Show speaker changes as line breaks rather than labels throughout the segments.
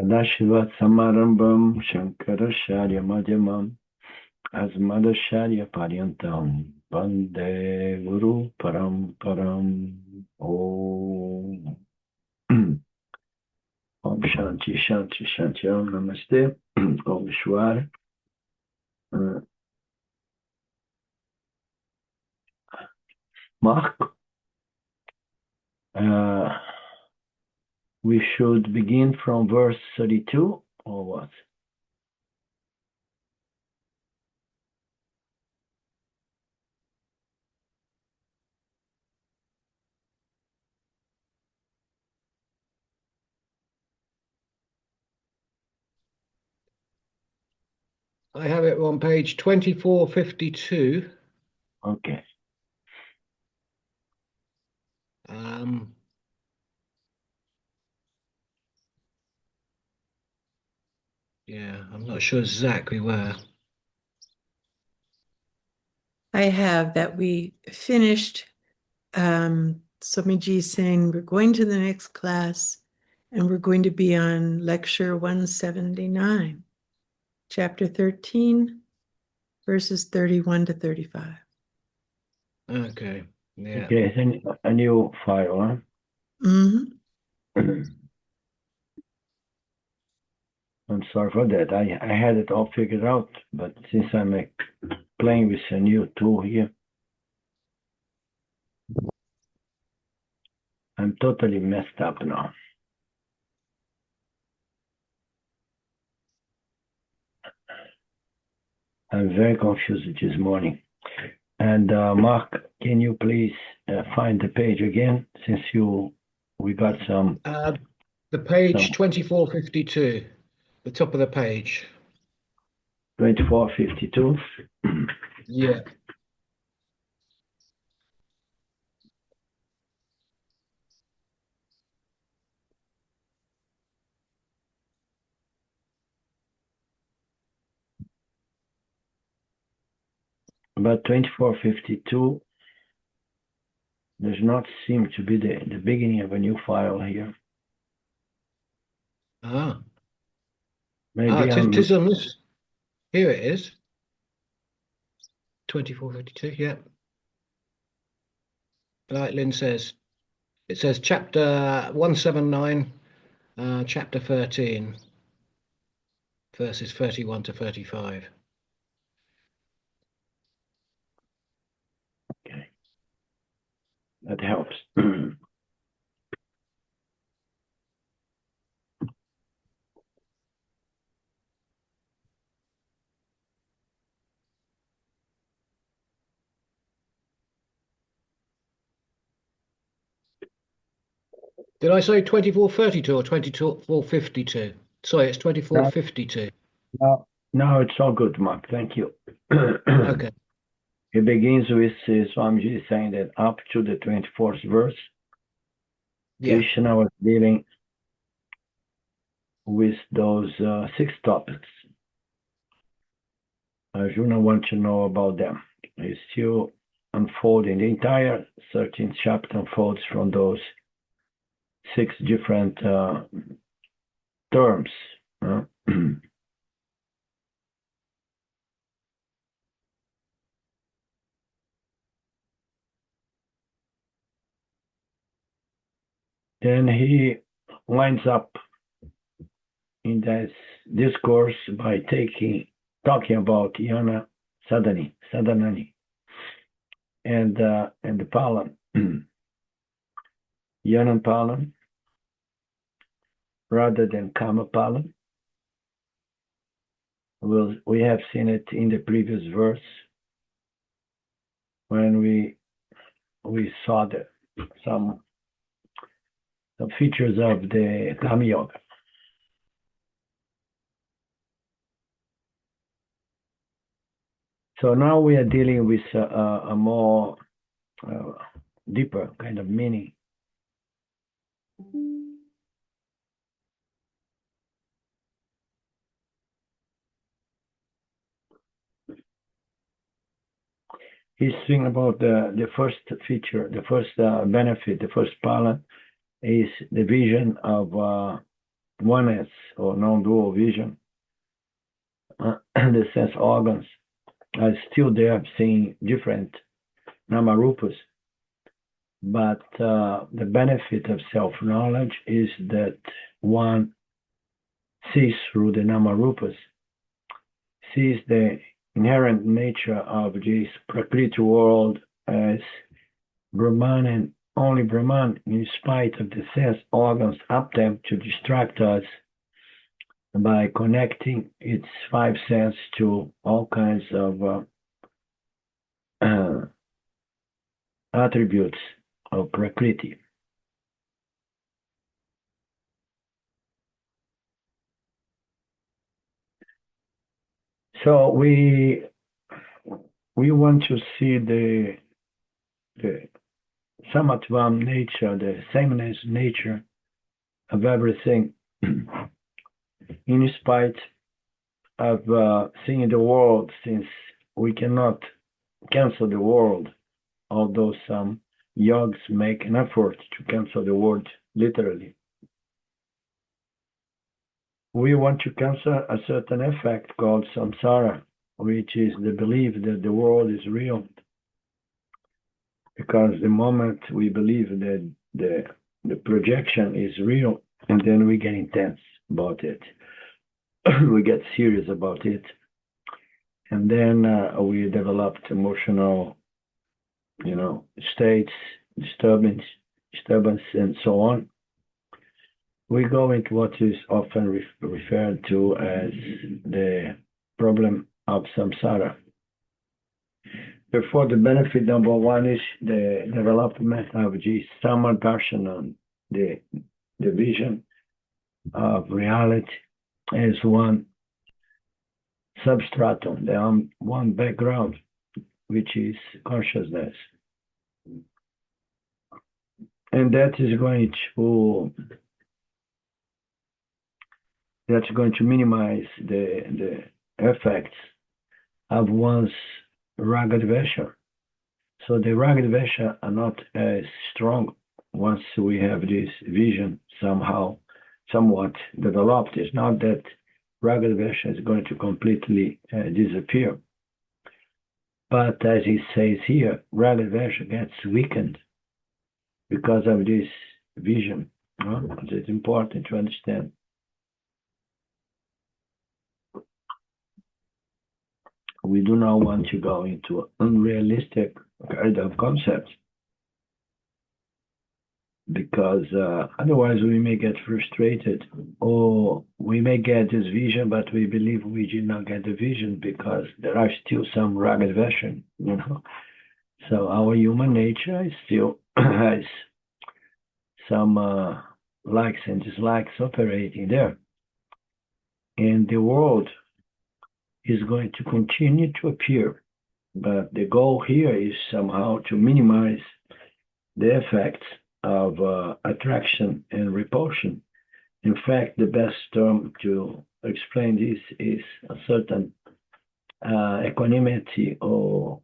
Sadashivat Samarambam Shankaracharya Madhyamam Asmadacharya Paryantam Vande Guru Paramparam Om Om Shanti Shanti Shanti Om Namaste Om Vishwara. Mark, we should begin from verse 32 or what?
I have it on page 2452.
Okay.
Yeah, I'm not sure exactly where.
I have that we finished Swamiji saying we're going to the next class and we're going to be on lecture 179, chapter 13, verses 31 to 35.
Okay, yeah.
Okay, it's a new file, huh?
Mm-hmm.
I'm sorry for that. I had it all figured out, but since I'm playing with a new tool here, I'm totally messed up now. I'm very confused this morning. And Mark, can you please find the page again, since we got some...
The page 2452, the top of the page.
2452?
Yeah.
But 2452 does not seem to be the beginning of a new file here. Maybe
it is on this. Here it is. 2452, yeah. Like Lynn says, it says chapter 179, chapter 13, verses 31 to 35.
Okay. That helps.
Did I say 2432 or 2452? Sorry, it's 2452.
No, it's all good, Mark. Thank you.
Okay.
It begins with Swamiji saying that up to the 24th verse, Krishna was dealing with those 6 topics. Arjuna wants to know about them. He's still unfolding. The entire 13th chapter unfolds from those 6 different terms. Then he winds up in this discourse by talking about Yana Sadhanani, and the Palan, Yana Palan, rather than Kama Palan. We have seen it in the previous verse when we saw some features of the Kama Yoga. So now we are dealing with a more deeper kind of meaning. He's thinking about the first feature, the first benefit, the first palan is the vision of oneness or non-dual vision, the sense organs are still there, seeing different namarupas. But the benefit of self-knowledge is that one sees through the namarupas, sees the inherent nature of this Prakriti world as Brahman and only Brahman, in spite of the sense organs attempt to distract us by connecting its five senses to all kinds of attributes of Prakriti. So we want to see the samatvam nature, the sameness nature of everything, in spite of seeing the world, since we cannot cancel the world, although some yogs make an effort to cancel the world literally. We want to cancel a certain effect called samsara, which is the belief that the world is real. Because the moment we believe that the projection is real, and then we get intense about it, we get serious about it, and then we developed emotional, states, disturbance, and so on. We go into what is often referred to as the problem of samsara. Therefore, the benefit number one is the development of the samadvarshanam, the vision of reality as one substratum, the one background, which is consciousness. And that's going to minimize the effects of one's ragadvesha. So the ragadvesha are not as strong once we have this vision somewhat developed. It's not that ragadvesha is going to completely disappear. But as he says here, ragadvesha gets weakened because of this vision. It's important to understand. We do not want to go into unrealistic kind of concepts, because otherwise we may get frustrated, or we may get this vision, but we believe we did not get the vision because there are still some ragged version, So our human nature still has some likes and dislikes operating there. And the world is going to continue to appear, but the goal here is somehow to minimize the effects of attraction and repulsion. In fact, the best term to explain this is a certain equanimity or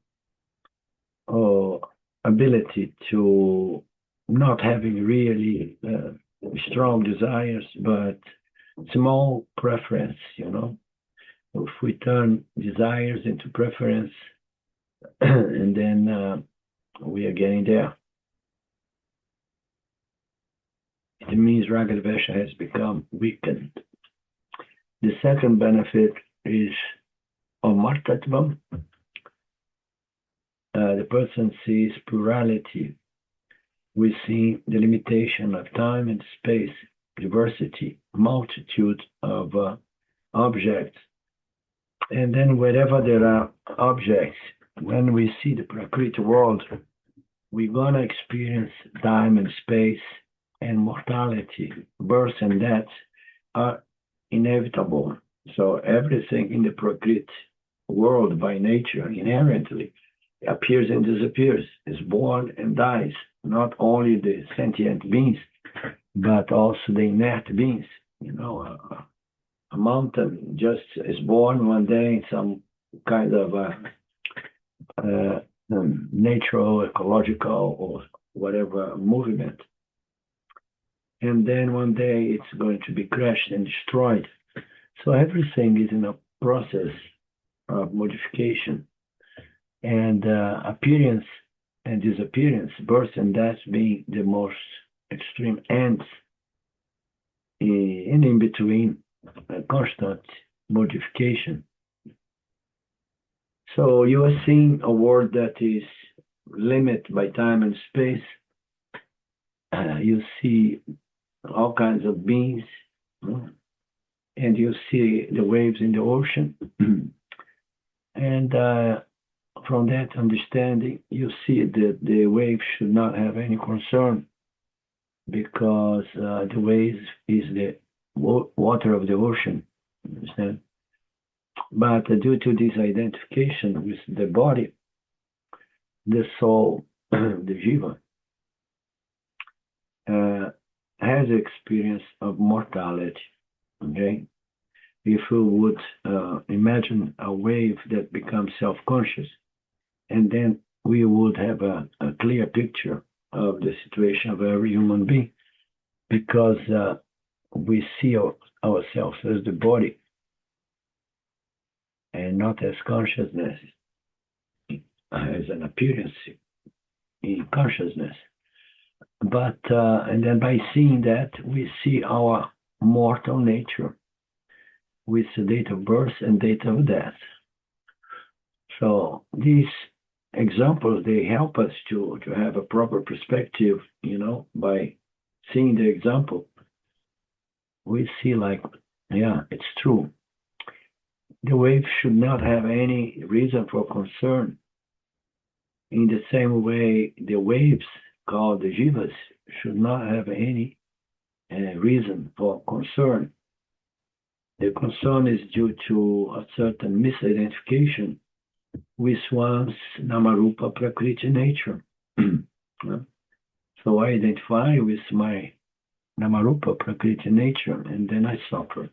ability to not having really strong desires, but small preference, If we turn desires into preference, and then we are getting there. It means ragadvesha has become weakened. The second benefit is amartatvam. The person sees plurality. We see the limitation of time and space, diversity, multitude of objects. And then wherever there are objects, when we see the Prakriti world, we're going to experience time and space and mortality. Birth and death are inevitable. So everything in the Prakriti world by nature, inherently, appears and disappears, is born and dies. Not only the sentient beings, but also the inert beings. A mountain just is born one day in some kind of natural, ecological, or whatever movement. and then one day it's going to be crashed and destroyed. So everything is in a process of modification, and appearance and disappearance, birth and death being the most extreme ends, and in between, constant modification. So you are seeing a world that is limited by time and space. You see all kinds of beings, and you see the waves in the ocean. And from that understanding, you see that the wave should not have any concern, because the wave is the water of the ocean. Understand? But due to this identification with the body, the soul, the jiva, has experience of mortality. Okay, if we would imagine a wave that becomes self-conscious, and then we would have a clear picture of the situation of every human being, because we see ourselves as the body and not as consciousness, as an appearance in consciousness. But and then by seeing that, we see our mortal nature with the date of birth and date of death. So these examples, they help us to have a proper perspective, by seeing the example. We see like, yeah, it's true. The wave should not have any reason for concern. In the same way, the waves, called the jivas, should not have any reason for concern. The concern is due to a certain misidentification with one's namarupa prakriti nature. So I identify with my namarupa prakriti nature, and then I suffer.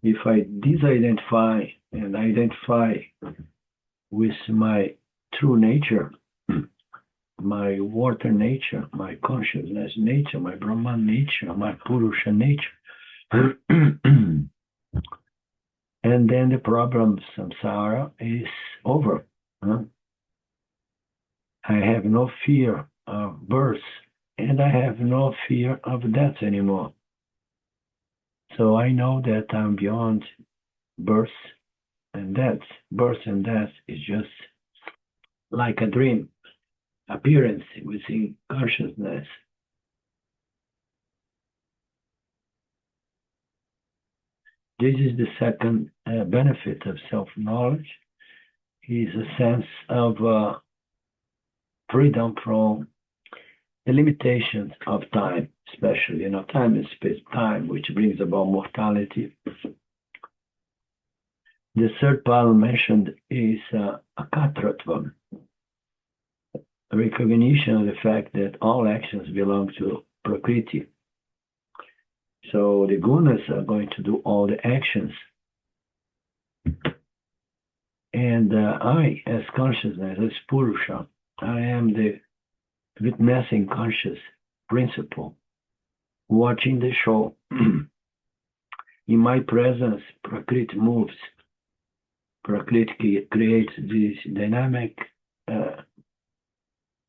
If I disidentify and identify with my true nature, my water nature, my consciousness nature, my Brahman nature, my Purusha nature, and then the problem, samsara, is over. I have no fear of birth, and I have no fear of death anymore. So I know that I'm beyond birth and death. Birth and death is just like a dream, appearance within consciousness. This is the second benefit of self-knowledge, is a sense of freedom from the limitations of time, especially, time and space, time, which brings about mortality. The third part mentioned is akatratvam, a recognition of the fact that all actions belong to Prakriti. So the gunas are going to do all the actions. And I, as consciousness, as Purusha, I am the witnessing conscious principle, watching the show. In my presence, Prakriti moves. Prakriti creates these dynamic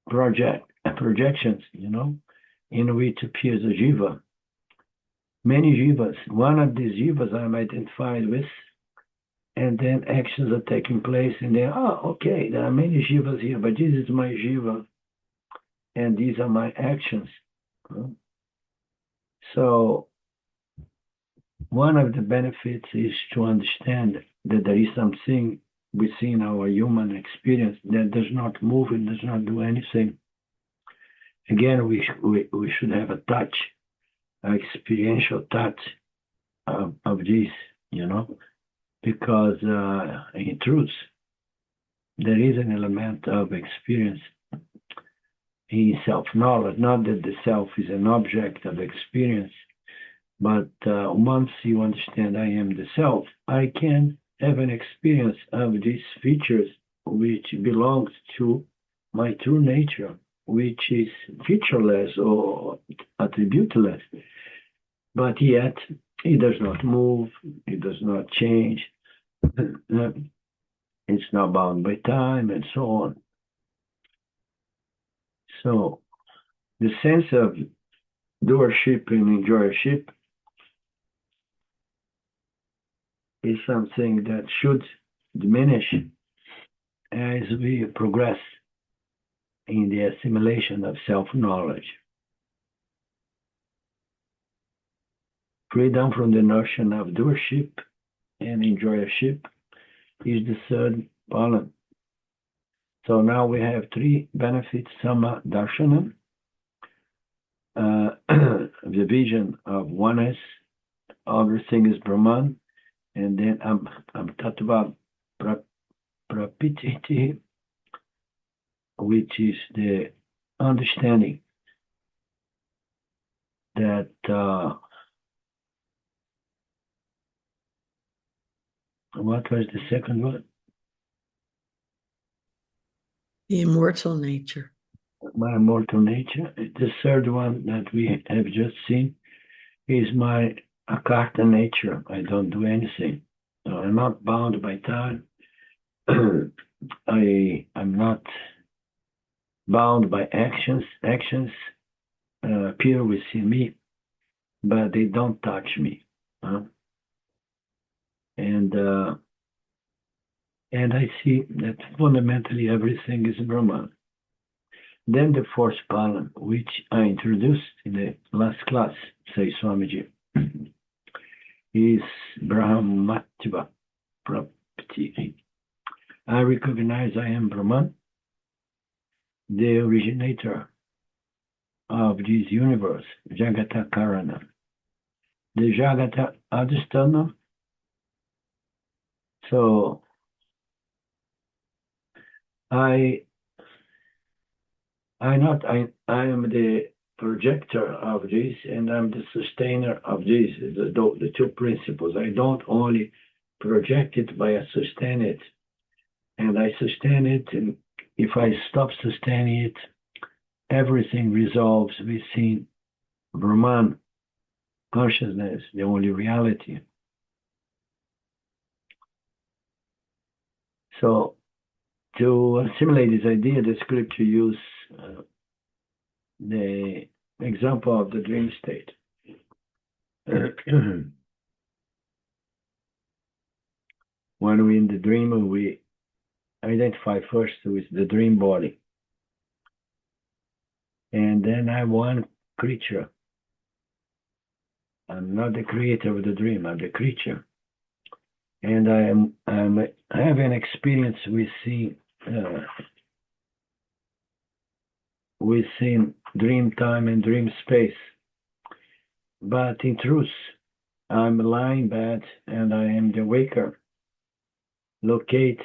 projections, in which appears a jiva. Many jivas. One of these jivas I'm identified with, and then actions are taking place, and then, okay, there are many jivas here, but this is my jiva, and these are my actions. So one of the benefits is to understand that there is something within our human experience that does not move and does not do anything. Again, we should have a touch, an experiential touch of this, because in truth, there is an element of experience in self-knowledge. Not that the self is an object of experience, but once you understand I am the self, I can have an experience of these features which belongs to my true nature, which is featureless or attributeless, but yet it does not move, it does not change, it's not bound by time, and so on. So the sense of doership and enjoyership is something that should diminish as we progress in the assimilation of self-knowledge. Freedom from the notion of doership and enjoyership is the third palan. So now we have three benefits: Sama Darshanam, the vision of oneness, everything is Brahman, and then Tattva Prapititi, which is the understanding that what was the second one?
The immortal nature.
My immortal nature. The third one that we have just seen is my akarta nature. I don't do anything. So I'm not bound by time. I'm not bound by actions. Actions appear within me, but they don't touch me. And I see that fundamentally everything is Brahman. Then the fourth palan, which I introduced in the last class, says Swamiji, is Brahmatva Prapti. I recognize I am Brahman, the originator of this universe, Jagata Karana. The Jagata Adhisthana. So I am the projector of this, and I'm the sustainer of this, the two principles. I don't only project it, but I sustain it. And I sustain it, and if I stop sustaining it, everything resolves within Brahman consciousness, the only reality. So to assimilate this idea, the scripture use the example of the dream state. When we're in the dream, we identify first with the dream body. And then I'm one creature. I'm not the creator of the dream, I'm the creature. And I have an experience within dream time and dream space. But in truth, I'm lying in bed and I am the waker, locate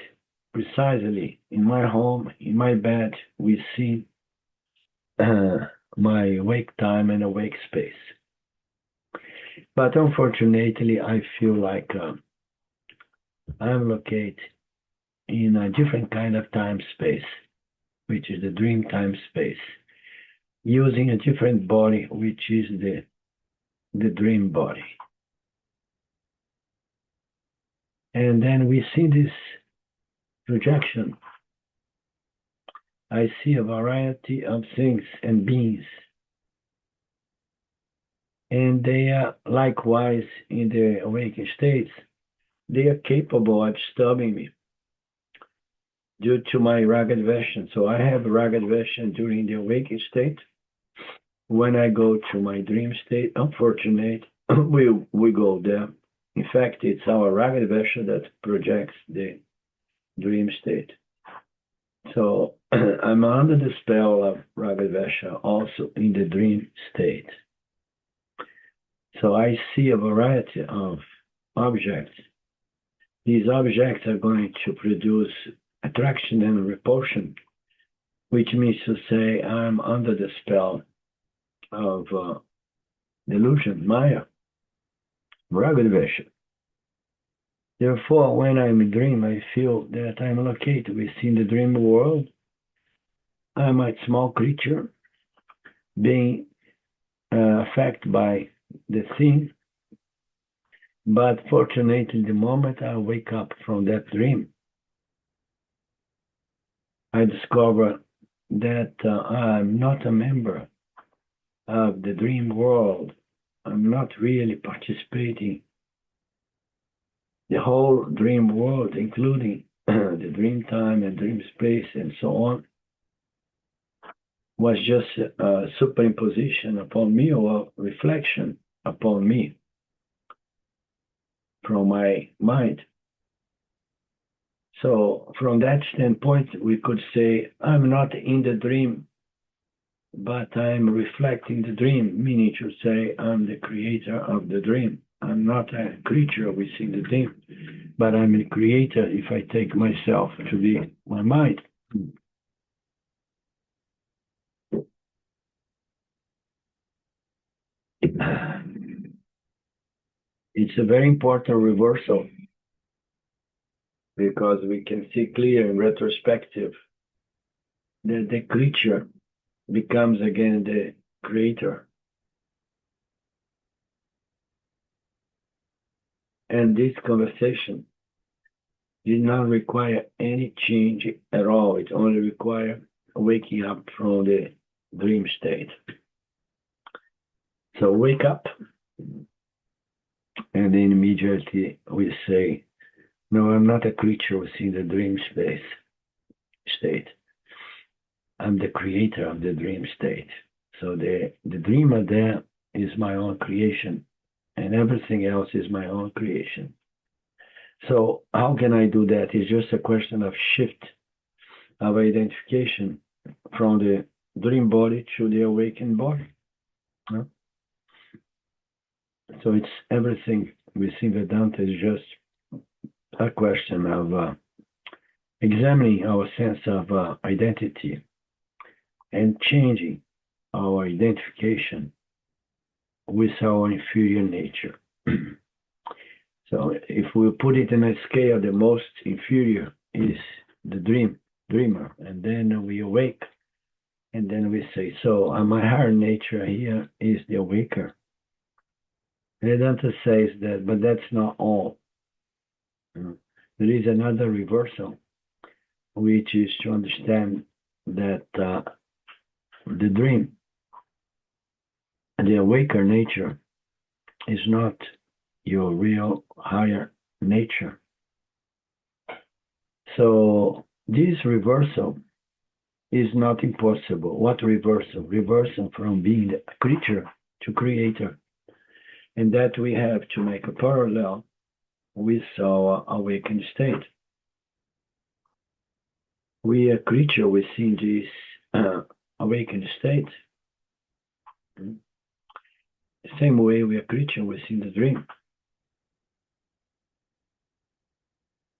precisely in my home, in my bed, within my awake time and awake space. But unfortunately, I feel like I'm located in a different kind of time space, which is the dream time space, using a different body, which is the dream body. And then we see this projection. I see a variety of things and beings. And they are likewise in the awakened states. They are capable of disturbing me due to my ragged version. So I have ragged version during the awakened state. When I go to my dream state, unfortunately, we go there. In fact, it's our ragged version that projects the dream state. So I'm under the spell of ragged version also in the dream state. So I see a variety of objects. These objects are going to produce attraction and repulsion, which means to say I'm under the spell of delusion, Maya, ragged version. Therefore, when I'm in dream, I feel that I'm located within the dream world, I'm a small creature being affected by the thing. But fortunately, the moment I wake up from that dream, I discover that I'm not a member of the dream world. I'm not really participating. The whole dream world, including the dream time and dream space and so on, was just a superimposition upon me or a reflection upon me from my mind. So from that standpoint, we could say, I'm not in the dream, but I'm reflecting the dream, meaning to say I'm the creator of the dream. I'm not a creature within the dream, but I'm a creator if I take myself to be my mind. It's a very important reversal because we can see clear in retrospective that the creature becomes again the creator. And this conversation did not require any change at all. It only required waking up from the dream state. So wake up, and then immediately we say, no, I'm not a creature within the dream state. I'm the creator of the dream state. So the dreamer there is my own creation, and everything else is my own creation. So how can I do that? It's just a question of shift of identification from the dream body to the awakened body. No? So it's everything within Vedanta is just a question of examining our sense of identity and changing our identification with our inferior nature. So if we put it in a scale, the most inferior is the dreamer, and then we awake, and then we say, so my higher nature here is the awaker. Vedanta says that, but that's not all. There is another reversal, which is to understand that the dream, the awaker nature, is not your real higher nature. So this reversal is not impossible. What reversal? Reversal from being a creature to creator. And that we have to make a parallel with our awakened state. We are a creature within this awakened state. The same way we are a creature within the dream.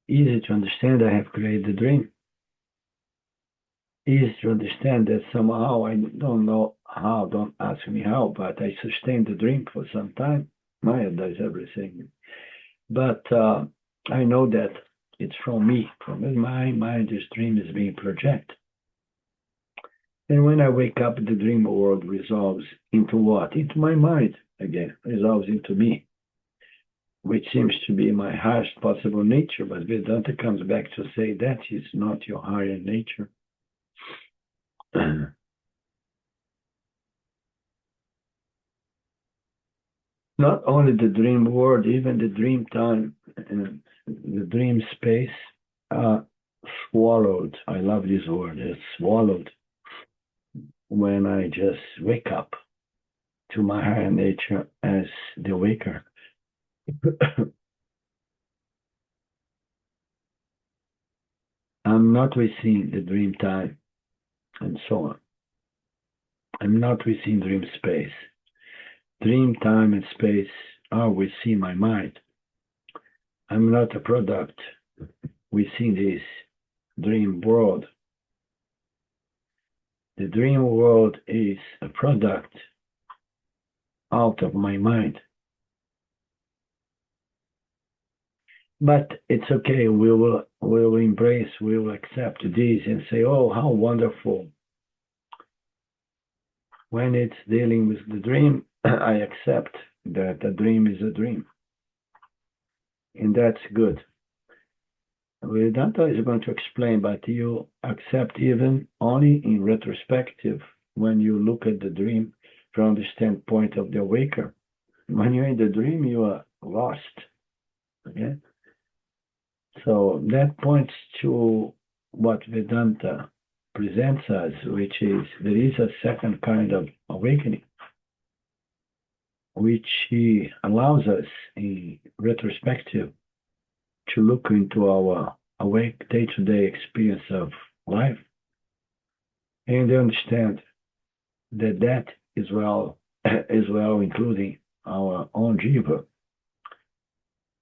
Easy to understand, I have created the dream. Easy to understand that somehow, I don't know how, don't ask me how, but I sustained the dream for some time. Maya does everything. But I know that it's from me, from my mind, this dream is being projected. And when I wake up, the dream world resolves into what? Into my mind again, resolves into me, which seems to be my highest possible nature. But Vedanta comes back to say that is not your higher nature. Not only the dream world, even the dream time and the dream space are swallowed. I love this word, it's swallowed when I just wake up to my higher nature as the waker. I'm not within the dream time and so on. I'm not within dream space. Dream time and space are within my mind. I'm not a product within this dream world. The dream world is a product out of my mind. But it's okay, we will embrace, we will accept this and say, oh, how wonderful when it's dealing with the dream, I accept that the dream is a dream. And that's good. Vedanta is going to explain, but you accept even only in retrospective when you look at the dream from the standpoint of the awaker. When you're in the dream, you are lost. Okay? So that points to what Vedanta presents us, which is there is a second kind of awakening, which allows us in retrospective to look into our awake day-to-day experience of life and understand that that is well including our own jiva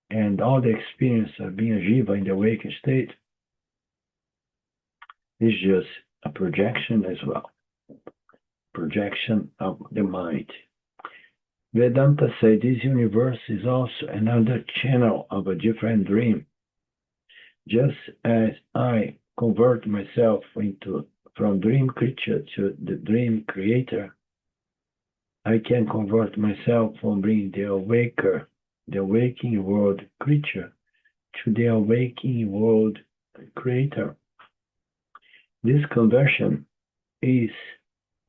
and all the experience of being a jiva in the awakened state is just a projection as well, projection of the mind. Vedanta says this universe is also another channel of a different dream. Just as I convert myself from dream creature to the dream creator, I can convert myself from being the awakening world creature to the awakening world creator. This conversion is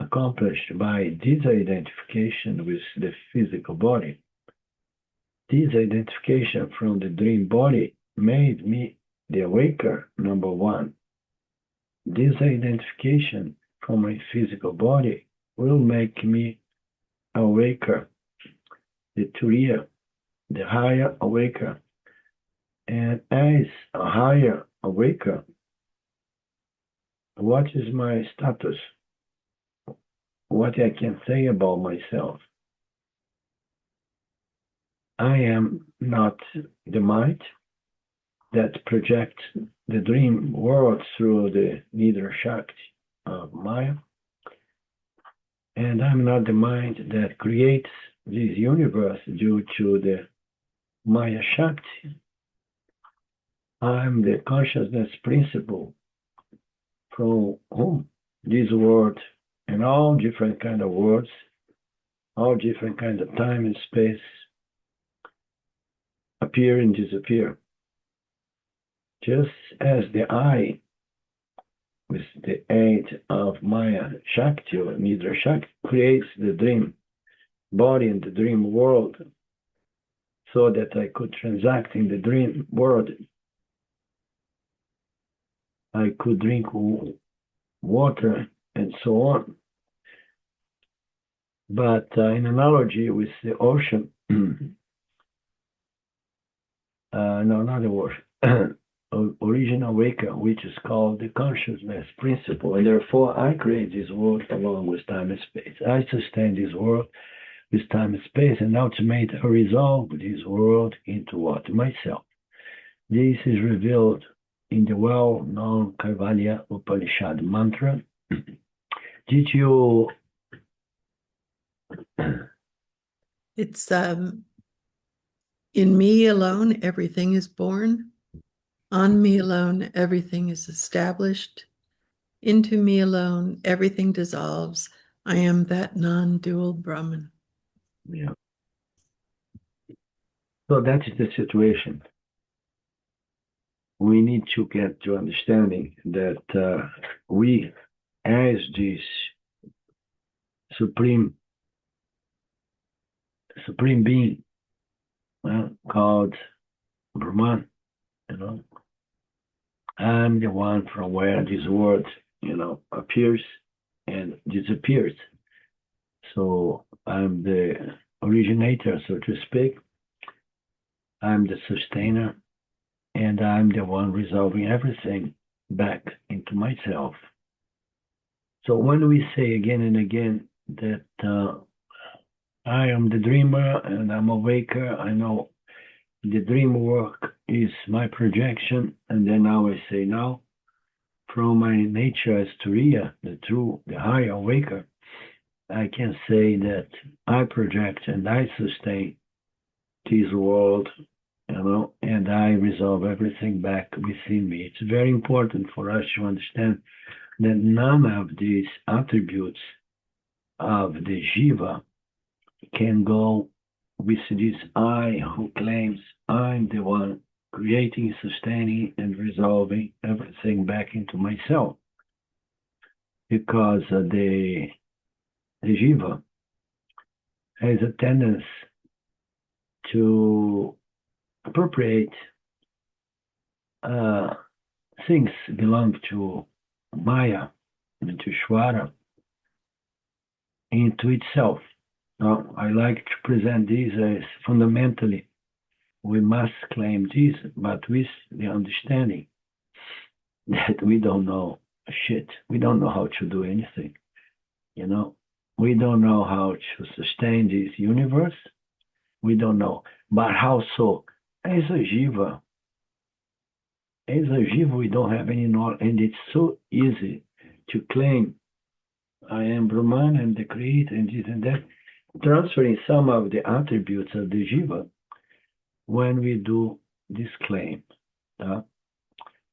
accomplished by disidentification with the physical body. Disidentification from the dream body made me the awaker, number one. Disidentification from my physical body will make me awaker, the Turiya, the higher awaker. And as a higher awaker, what is my status? What I can say about myself? I am not the mind that projects the dream world through the Nidra Shakti of Maya. And I'm not the mind that creates this universe due to the Maya Shakti. I'm the consciousness principle from whom this world and all different kind of worlds, all different kind of time and space appear and disappear. Just as the I, with the aid of Maya Shakti or Nidra Shakti, creates the dream body and the dream world so that I could transact in the dream world. I could drink water and so on. But in analogy with the ocean, no, not the ocean, original waker, which is called the consciousness principle, and therefore I create this world along with time and space. I sustain this world with time and space, and ultimately I resolve this world into what? Myself. This is revealed in the well-known Kaivalya Upanishad mantra. Did you?
It's in me alone, everything is born. On me alone, everything is established. Into me alone, everything dissolves. I am that non-dual Brahman.
Yeah. So that is the situation. We need to get to understanding that we, as this supreme being called Brahman, I'm the one from where this world, appears and disappears. So I'm the originator, so to speak. I'm the sustainer, and I'm the one resolving everything back into myself. So when we say again and again that I am the dreamer and I'm a waker, I know the dream work is my projection, and then now I say now, from my nature as Turiya, the higher waker, I can say that I project and I sustain this world, and I resolve everything back within me. It's very important for us to understand that none of these attributes of the jiva can go with this I who claims I'm the one creating, sustaining, and resolving everything back into myself. Because the jiva has a tendency to appropriate things belong to Maya and to Shwara into itself. Now, I like to present this as fundamentally we must claim this, but with the understanding that we don't know shit. We don't know how to do anything. You know, we don't know how to sustain this universe. We don't know. But how so? As a jiva, we don't have any knowledge, and it's so easy to claim I am Brahman and the creator and this and that, transferring some of the attributes of the jiva when we do this claim.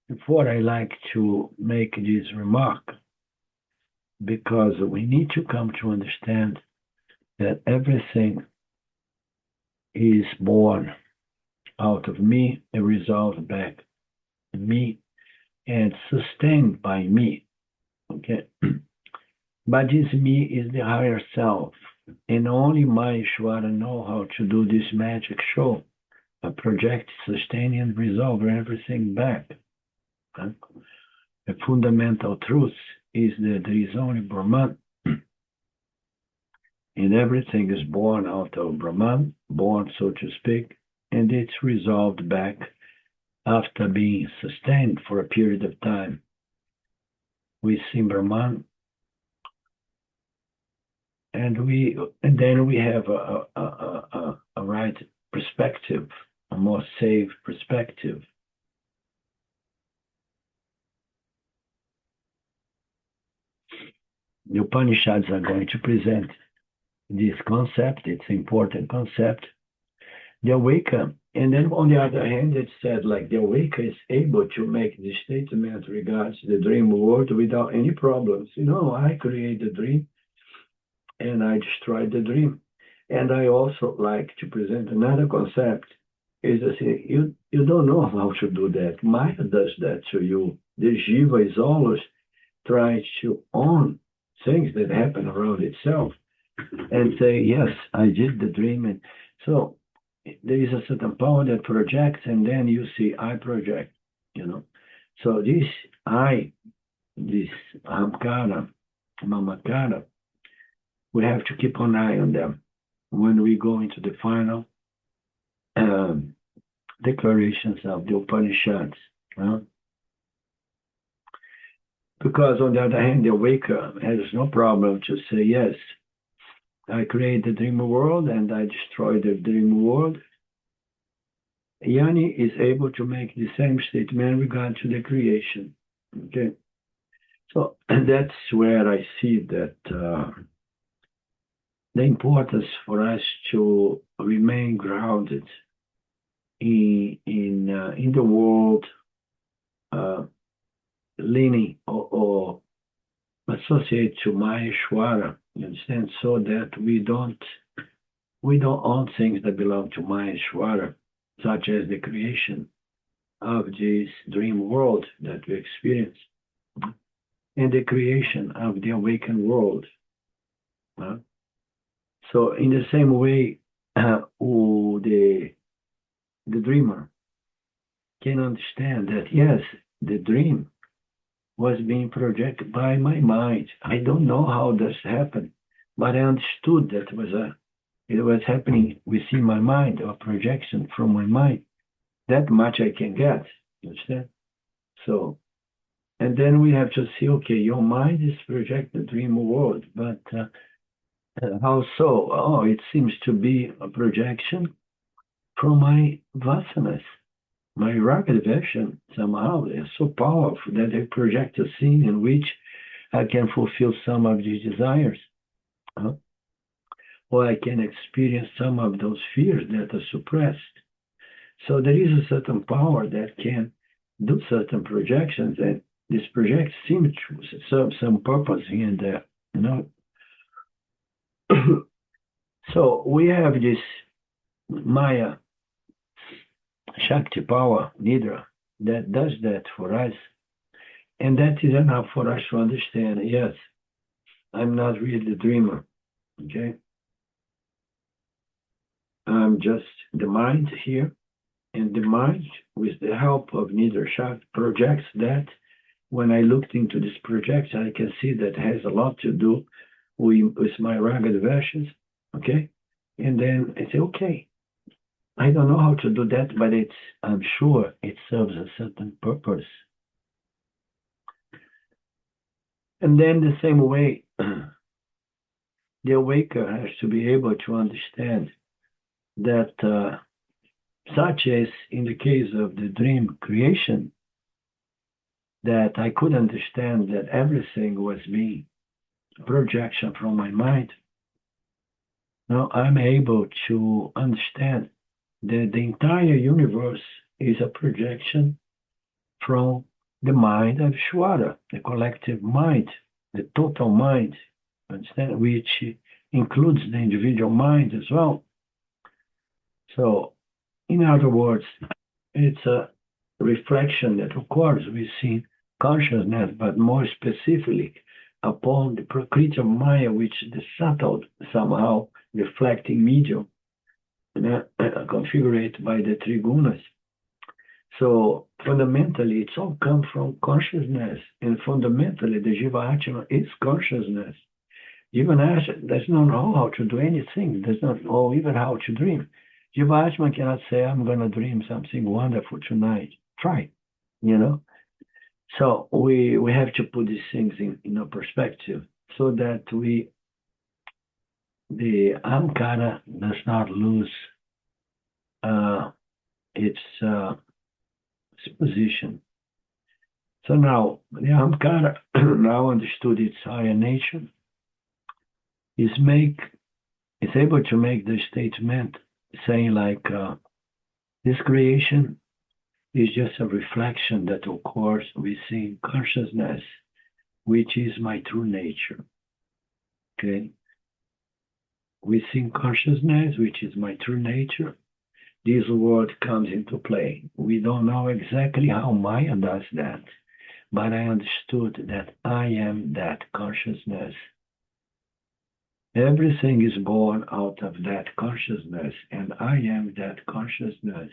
Before I like to make this remark, because we need to come to understand that everything is born out of me, a result back to me, and sustained by me. Okay? But this me is the higher self, and only my Ishvara know how to do this magic show, project, sustain, and resolve everything back. The fundamental truth is that there is only Brahman, and everything is born out of Brahman, born, so to speak, and it's resolved back after being sustained for a period of time. We see Brahman, and then we have a right perspective, a more safe perspective. The Upanishads are going to present this concept. It's an important concept. The Awaka, and then on the other hand, it said like the Awaka is able to make the statement regards the dream world without any problems. You know, I create the dream and I destroy the dream. And I also like to present another concept, is to say, you don't know how to do that. Maya does that to you. The Jiva is always trying to own things that happen around itself and say, yes, I did the dream. And so there is a certain power that projects, and then you see I project, you know. So this I, this ahamkara, mamakara, we have to keep an eye on them when we go into the final declarations of the Upanishads. Because on the other hand, the Awaka has no problem to say, yes, I create the dream world and I destroy the dream world. Yani is able to make the same statement in regard to the creation. Okay, so that's where I see that the importance for us to remain grounded in the world, leaning or associate to Maheshwara, you understand, so that we don't own things that belong to Maheshwara, such as the creation of this dream world that we experience and the creation of the awakened world. So in the same way, the dreamer can understand that, yes, the dream was being projected by my mind. I don't know how this happened, but I understood that it was happening within my mind, or projection from my mind. That much I can get, you understand? So, and then we have to see, okay, your mind is projecting the dream world, but how so? Oh, it seems to be a projection from my vasanas. My raga version somehow is so powerful that they project a scene in which I can fulfill some of these desires. Or I can experience some of those fears that are suppressed. So there is a certain power that can do certain projections, and this project seems to serve some purpose here and there, you know. So we have this Maya Shakti power, Nidra, that does that for us. And that is enough for us to understand, yes, I'm not really the dreamer, okay? I'm just the mind here, and the mind, with the help of Nidra Shakti, projects that. When I looked into this projection, I can see that has a lot to do with my ragged versions, okay? And then I say, okay, I don't know how to do that, but I'm sure it serves a certain purpose. And then the same way, the awaker has to be able to understand that, such as in the case of the dream creation, that I could understand that everything was being a projection from my mind. Now I'm able to understand that the entire universe is a projection from the mind of Shwara, the collective mind, the total mind, understand, which includes the individual mind as well. So, in other words, it's a reflection that occurs within consciousness, but more specifically upon the Prakriti of Maya, which is the subtle, somehow reflecting medium, configured by the three gunas. So fundamentally, it's all come from consciousness, and fundamentally, the Jiva Atma is consciousness. Jiva Atma does not know how to do anything, does not know even how to dream. Jiva Atma cannot say, I'm going to dream something wonderful tonight. Try, you know. So we have to put these things in a perspective so that the Ahamkara does not lose its position. So now the Ahamkara, now understood its higher nature, is able to make the statement saying like this creation is just a reflection that occurs within consciousness, which is my true nature. Okay? Within consciousness, which is my true nature, this word comes into play. We don't know exactly how Maya does that, but I understood that I am that consciousness. Everything is born out of that consciousness, and I am that consciousness.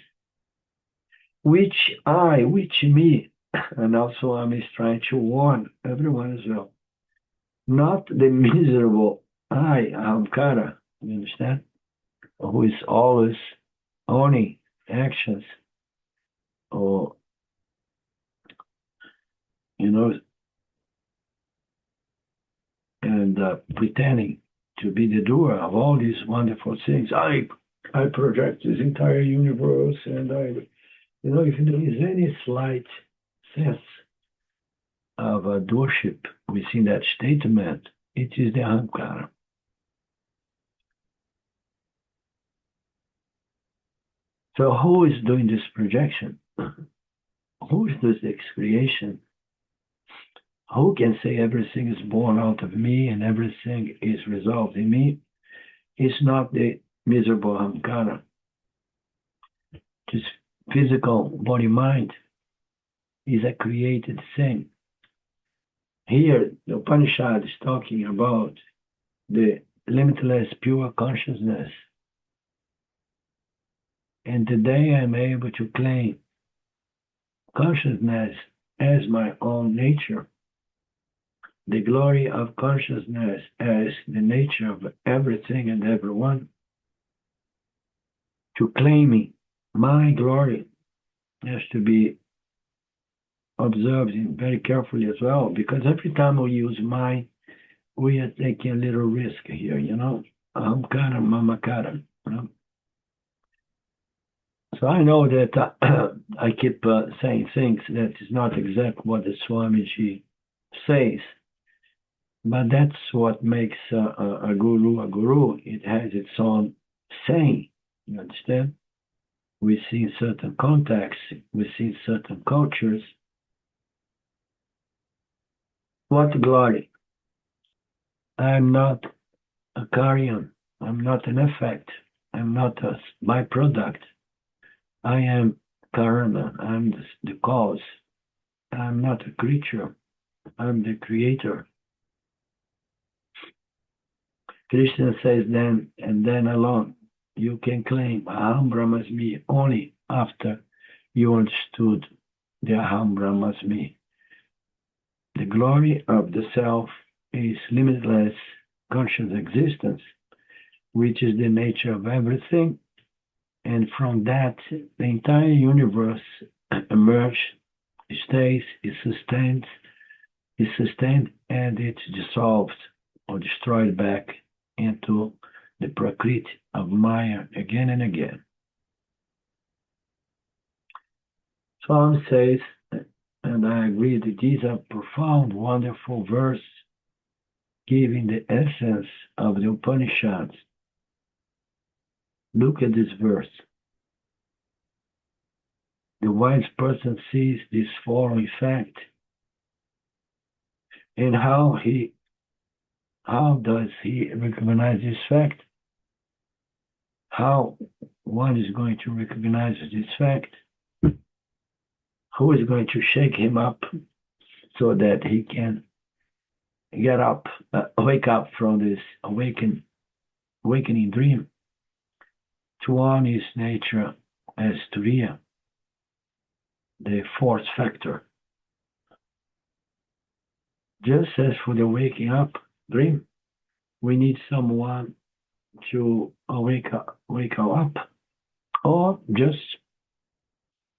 Which me, and also I'm trying to warn everyone as well. Not the miserable I, Ahamkara, you understand? Who is always owning actions or, and pretending to be the doer of all these wonderful things. I project this entire universe, and if there is any slight sense of doership within that statement, it is the Ahamkara. So who is doing this projection? Who is doing this creation? Who can say everything is born out of me and everything is resolved in me? It's not the miserable Ahamkara. This physical body-mind is a created thing. Here, the Upanishad is talking about the limitless pure consciousness. And today I'm able to claim consciousness as my own nature, the glory of consciousness as the nature of everything and everyone. To claiming my glory has to be observed very carefully as well, because every time we use mine, we are taking a little risk here, Ahamkara, Mamakara. So I know that I keep saying things that is not exactly what the Swamiji says, but that's what makes a guru a guru. It has its own saying, you understand? We see certain contexts, we see certain cultures. What glory? I'm not a carrion. I'm not an effect. I'm not a byproduct. I am karma. I'm the cause. I'm not a creature. I'm the creator. Krishna says then, and then alone, you can claim Aham Brahmasmi only after you understood the Aham Brahmasmi. The glory of the self is limitless conscious existence, which is the nature of everything, and from that the entire universe emerges, stays, is sustained, and it's dissolved or destroyed back into the Prakriti of Maya again and again. Swami says, and I agree that these are profound, wonderful verses giving the essence of the Upanishads. Look at this verse. The wise person sees this following fact, and how does he recognize this fact? How one is going to recognize this fact? Who is going to shake him up so that he can get up, wake up from this awakening dream to own his nature as Turiya, the fourth factor. Just as for the waking up dream, we need someone to wake up, or just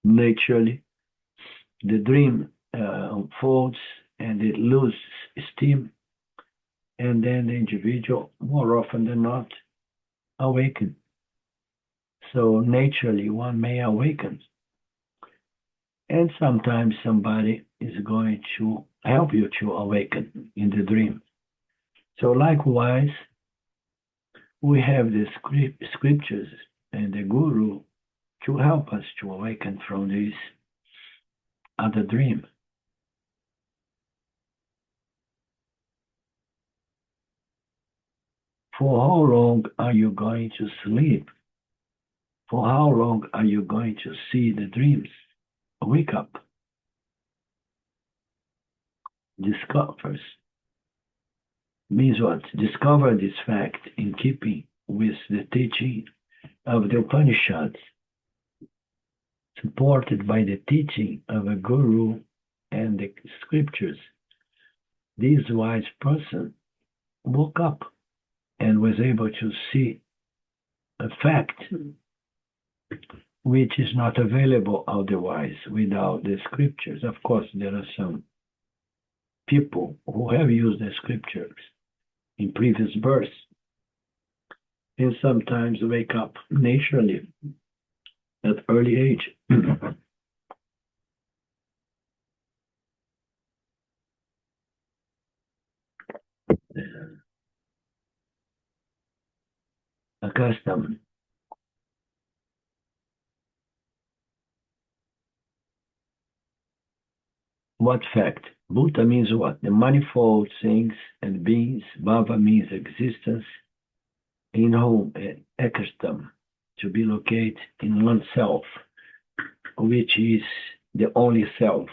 naturally the dream unfolds and it loses steam, and then the individual, more often than not, awakens. So naturally one may awaken, and sometimes somebody is going to help you to awaken in the dream. So likewise, we have the scriptures and the Guru to help us to awaken from this other dream. For how long are you going to sleep? For how long are you going to see the dreams? Wake up. Discovers means what? Discover this fact in keeping with the teaching of the Upanishads, supported by the teaching of a guru and the scriptures. This wise person woke up and was able to see a fact which is not available otherwise without the scriptures. Of course, there are some people who have used the scriptures in previous births and sometimes wake up naturally at early age. Accustomed. What fact? Bhuta means what? The manifold things and beings. Bhava means existence. In whom accustomed to be located in oneself, which is the only self,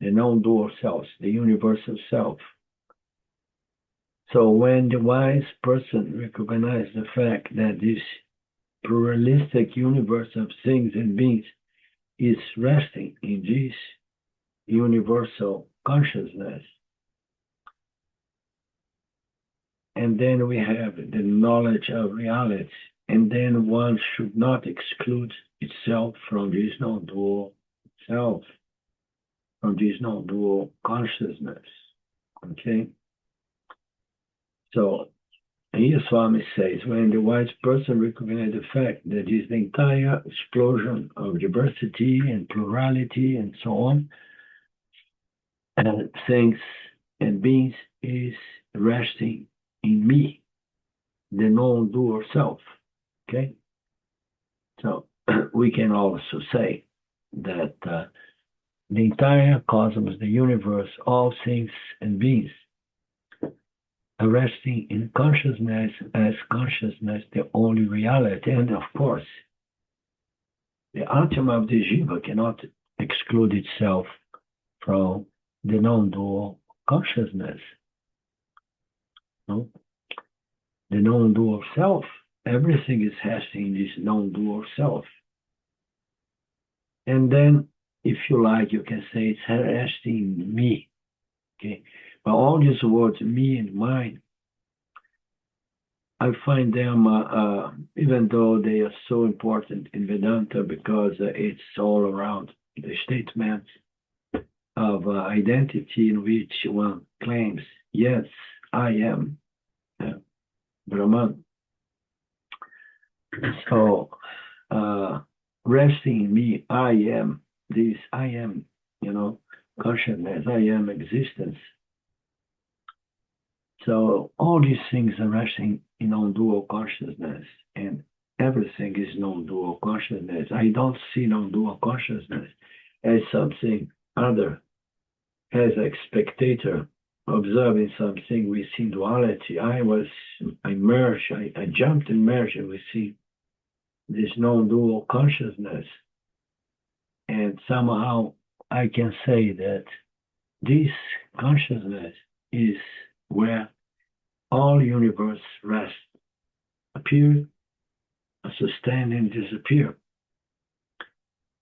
the non-dual self, the universal self. So when the wise person recognizes the fact that this pluralistic universe of things and beings is resting in this universal consciousness, and then we have the knowledge of reality, and then one should not exclude itself from this non-dual self, from this non-dual consciousness. Okay? So, here Swami says, when the wise person recognizes the fact that is the entire explosion of diversity and plurality and so on, and things and beings is resting in me, the non-dual self. Okay? So we can also say that the entire cosmos, the universe, all things and beings resting in consciousness as consciousness the only reality. And of course, the Atma of the Jiva cannot exclude itself from the non-dual consciousness. No? The non-dual self, everything is resting in this non-dual self. And then, if you like, you can say it's resting in me. Okay, but all these words, me and mine, I find them, even though they are so important in Vedanta, because it's all around the statements of identity in which one claims, yes, I am Brahman. So, resting in me, I am this, I am, consciousness, I am existence. So all these things are resting in non-dual consciousness, and everything is non-dual consciousness. I don't see non-dual consciousness as something other, as a spectator observing something within duality. I merged, I jumped and merged within this non-dual consciousness. And somehow I can say that this consciousness is where all universe rests, appear, sustain, and disappear.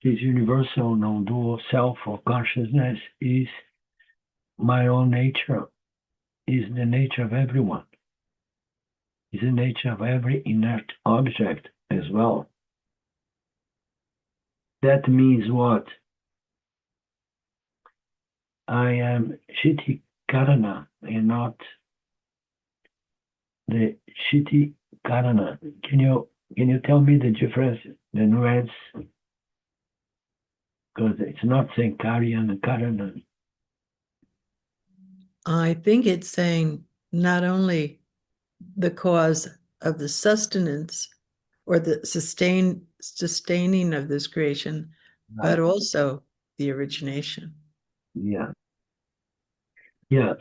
This universal non-dual self or consciousness is my own nature, is the nature of everyone, is the nature of every inert object as well. That means what? I am Shiti Karana and not the Shiti Karana. Can you tell me the difference, the nuance? Because it's not saying Karyan and Karana.
I think it's saying not only the cause of the sustenance or the sustaining of this creation, but also the origination.
Yeah. Yeah.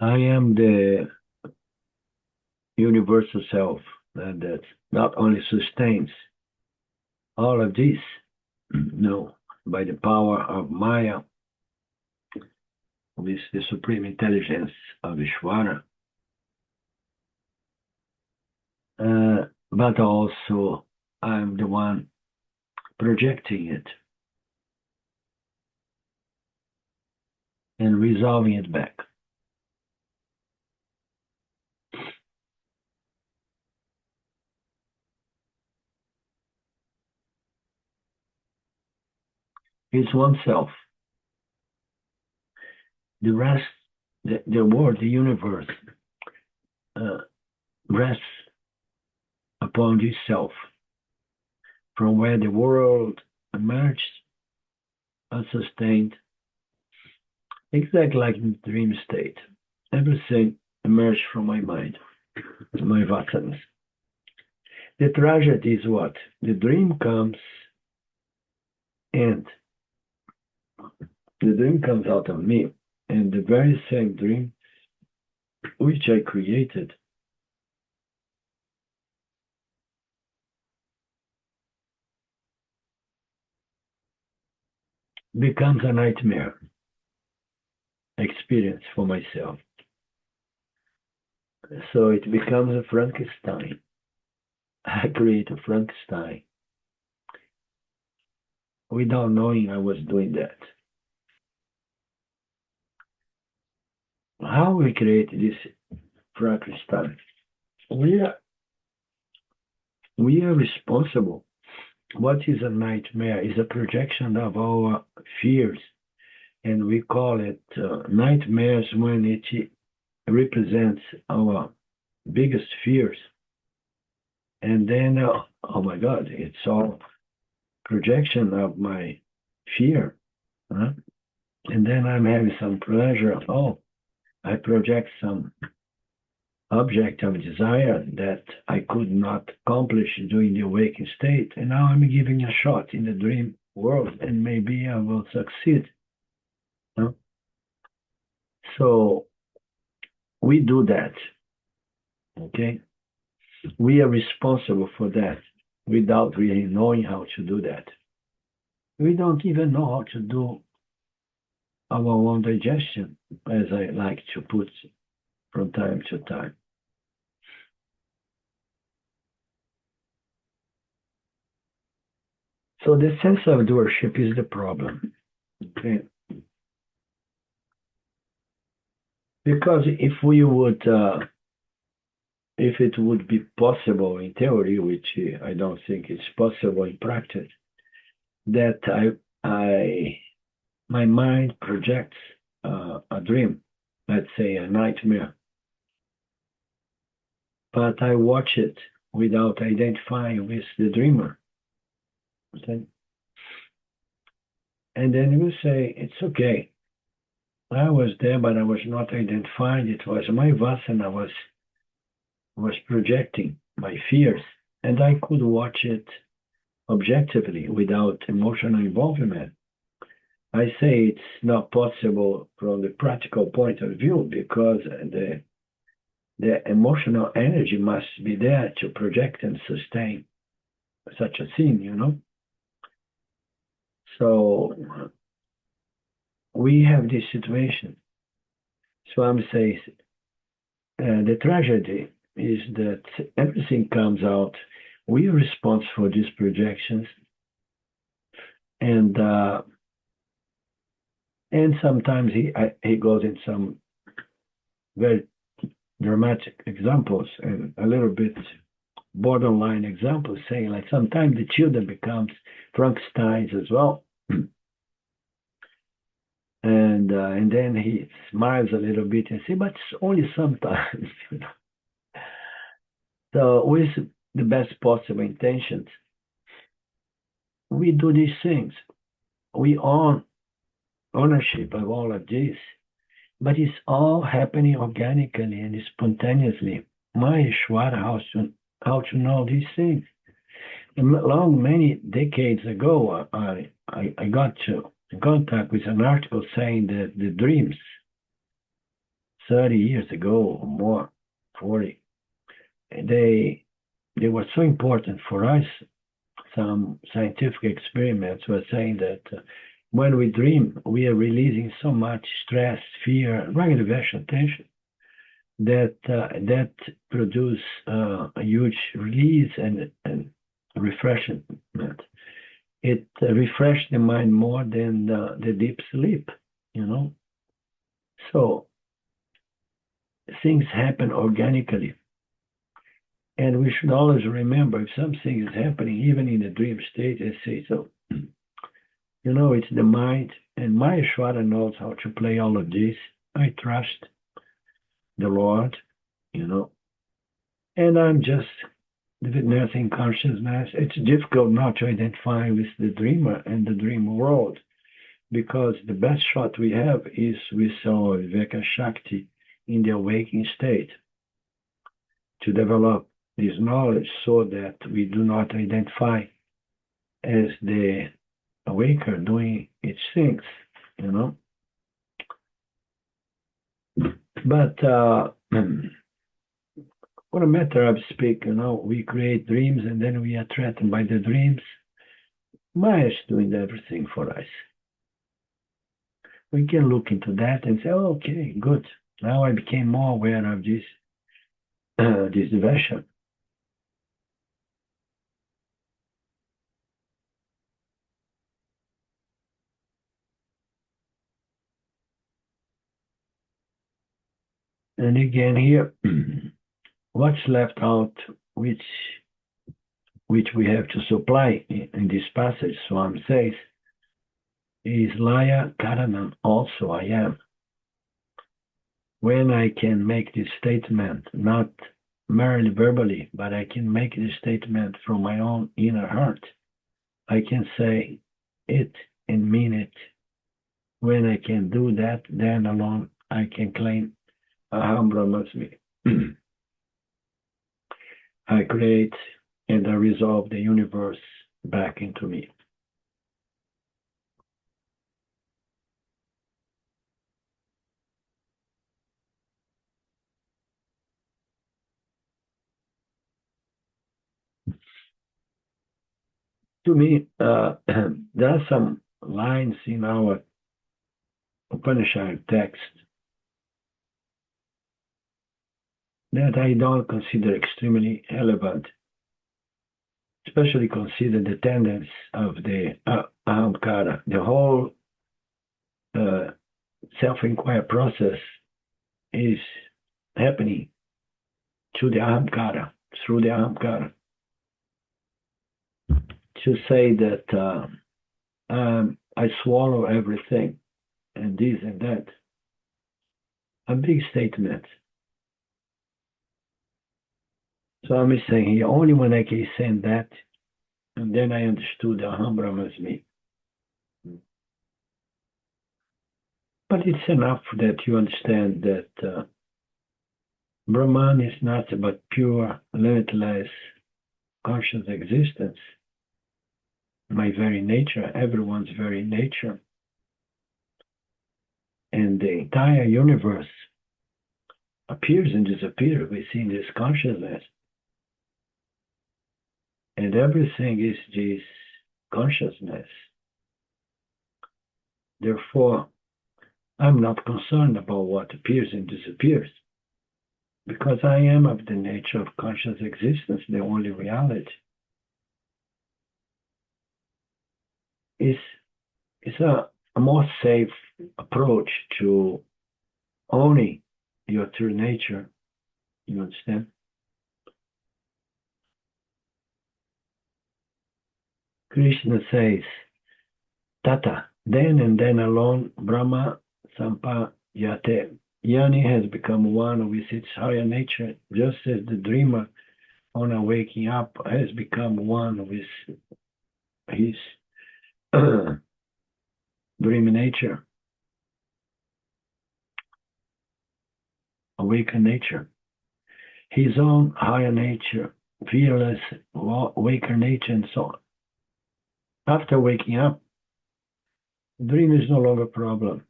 I am the universal self that not only sustains all of this, no, by the power of Maya, with the supreme intelligence of Ishvara, but also I'm the one projecting it and resolving it back. It's oneself. The rest, the world, the universe, rests upon this self, from where the world emerged unsustained, exactly like in the dream state. Everything emerged from my mind, my vasanas. The tragedy is what? The dream comes, and the dream comes out of me, and the very same dream which I created becomes a nightmare experience for myself. So it becomes a Frankenstein. I create a Frankenstein without knowing I was doing that. How we create this Frankenstein? We are responsible. What is a nightmare? Is a projection of our fears, and we call it nightmares when it represents our biggest fears. And then, oh my God, it's all projection of my fear. Huh? And then I'm having some pleasure. Oh, I project some object of desire that I could not accomplish during the awakened state. And now I'm giving a shot in the dream world, and maybe I will succeed. Huh? So we do that. Okay? We are responsible for that without really knowing how to do that. We don't even know how to do our own digestion, as I like to put from time to time. So the sense of doership is the problem. Okay? Because if it would be possible in theory, which I don't think it's possible in practice, that my mind projects a dream, let's say a nightmare, but I watch it without identifying with the dreamer. Okay? And then you say, it's okay. I was there, but I was not identified. It was my vasana was projecting my fears, and I could watch it objectively without emotional involvement. I say it's not possible from the practical point of view because the emotional energy must be there to project and sustain such a scene, you know. So we have this situation. Swami says the tragedy is that everything comes out. We are responsible for these projections, and sometimes he goes in some very dramatic examples and a little bit borderline examples, saying like sometimes the children becomes Frankensteins as well. And then he smiles a little bit and says, but it's only sometimes. You know? So with the best possible intentions, we do these things. We own ownership of all of this, but it's all happening organically and spontaneously. Maheshwara, how to know these things. And long, many decades ago, I got in contact with an article saying that the dreams 30 years ago or more, 40, they were so important for us. Some scientific experiments were saying that when we dream, we are releasing so much stress, fear, aggravation, tension, that produce a huge release and refreshment. It refreshes the mind more than the deep sleep, you know. So things happen organically. And we should always remember if something is happening, even in the dream state, I say, so, you know, it's the mind. And Maheshwara knows how to play all of this. I trust the Lord, you know. And I'm just witnessing consciousness. It's difficult not to identify with the dreamer and the dream world, because the best shot we have is with our Viveka Shakti in the awakening state to develop this knowledge so that we do not identify as the awaker doing its things, you know. But for a matter of speak, you know, we create dreams and then we are threatened by the dreams. Maya is doing everything for us. We can look into that and say, oh, okay, good. Now I became more aware of this diversion. And again here, what's left out, which we have to supply in this passage, Swami says, is Laya Karanam, also I am. When I can make this statement, not merely verbally, but I can make this statement from my own inner heart, I can say it and mean it. When I can do that, then alone I can claim Aham Brahmasmi. I create and I resolve the universe back into me. To me, there are some lines in our Upanishad text that I don't consider extremely relevant, especially consider the tendency of the ahamkara. The whole self-inquiry process is happening to the ahamkara, through the ahamkara. To say that I swallow everything and this and that, a big statement. So I'm saying here, only when I can say that, and then I understood Aham Brahma is me. But it's enough that you understand that Brahman is not but pure, limitless, conscious existence. My very nature, everyone's very nature. And the entire universe appears and disappears within this consciousness. And everything is this consciousness. Therefore, I'm not concerned about what appears and disappears, because I am of the nature of conscious existence, the only reality. It's a more safe approach to owning your true nature. You understand? Krishna says, Tata, then and then alone, Brahma Sampayate. Yani has become one with its higher nature, just as the dreamer on a waking up has become one with his dream nature, awakened nature. His own higher nature, fearless, awakened nature, and so on. After waking up, the dream is no longer a problem.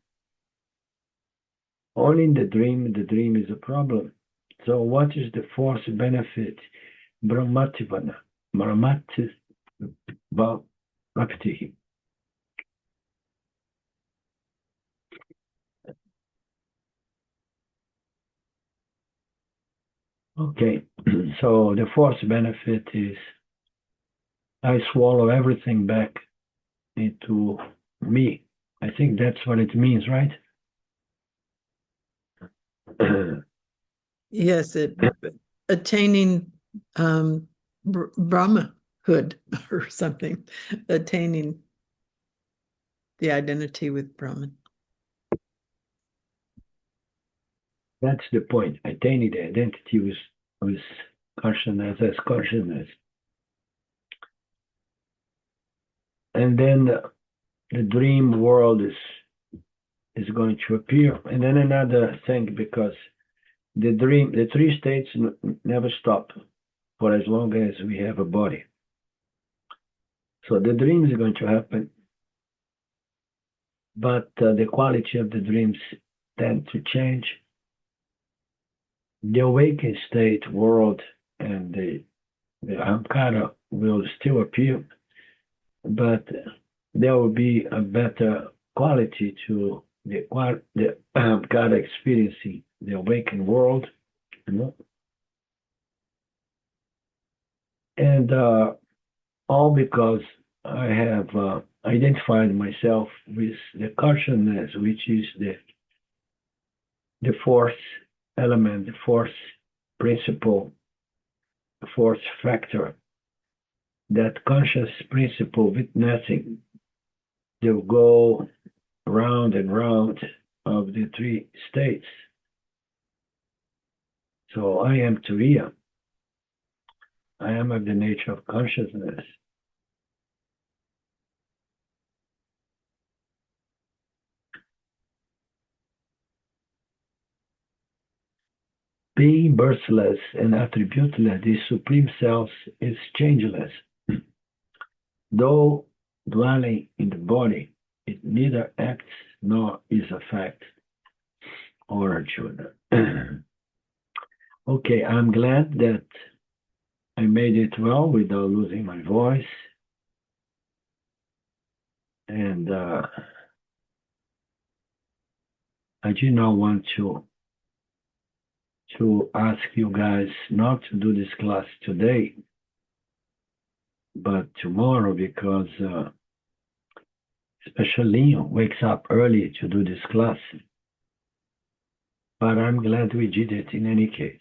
Only in the dream is a problem. So what is the force benefit? Brahmativana, Brahmativapti. Okay, so the force benefit is I swallow everything back into me. I think that's what it means, right?
Yes, attaining Brahmahood or something, attaining the identity with Brahman.
That's the point. Attaining the identity with consciousness as consciousness. And then the dream world is going to appear. And then another thing, because the three states never stop for as long as we have a body. So the dream is going to happen, but the quality of the dreams tend to change. The awakened state world and the Ahamkara will still appear, but there will be a better quality to the Ahamkara experiencing the awakened world, and all because I have identified myself with the consciousness, which is the fourth element, the fourth principle, the fourth factor. That conscious principle witnessing the go round and round of the three states. So I am Turiya. I am of the nature of consciousness. Being birthless and attributeless, the Supreme Self is changeless. Though dwelling in the body, it neither acts nor is a fact. Or Arjuna. Okay, I'm glad that I made it well without losing my voice. And I do not want to ask you guys not to do this class today, but tomorrow, because especially Leon wakes up early to do this class. But I'm glad we did it in any case.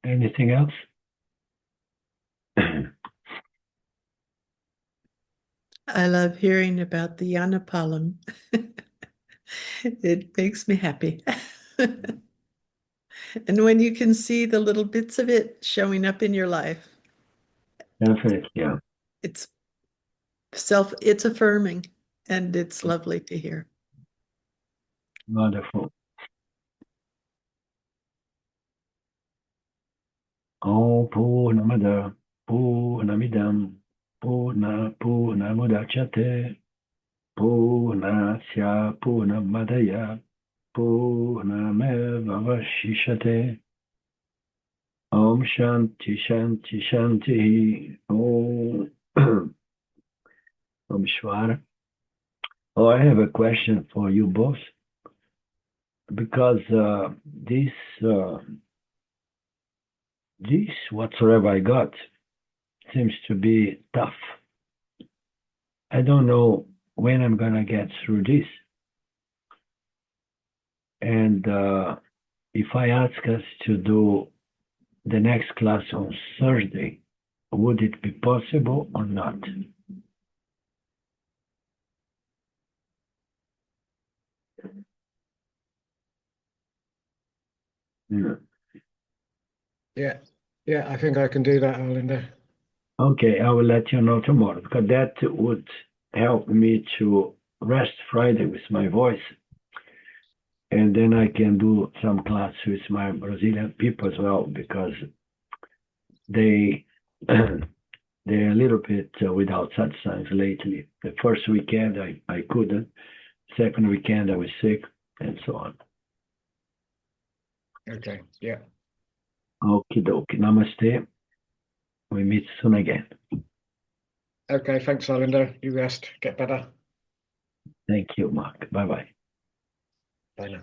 Anything else?
I love hearing about the Yanapalam. It makes me happy. And when you can see the little bits of it showing up in your life,
Definitely, yeah.
it's affirming, and it's lovely to hear.
Wonderful. Om Purnamada Purnamidam Purnamudachyate Purnasya Purnamadaya Purnameva Vashishate. Om Shanti Shanti Shanti. Om Om Shvara. Oh, I have a question for you both, because this whatsoever I got seems to be tough. I don't know when I'm gonna get through this. And if I ask us to do the next class on Thursday, would it be possible or not? Yeah.
Yeah, I think I can do that, Arlinda.
Okay, I will let you know tomorrow, because that would help me to rest Friday with my voice, and then I can do some class with my Brazilian people as well, because they they're a little bit without such signs lately. The first weekend I couldn't, second weekend I was sick, and so on.
Okay, yeah.
Okie dokie, namaste. We meet soon again.
Okay, thanks, Arlinda. You rest, get better.
Thank you, Mark. Bye-bye.
Bye now.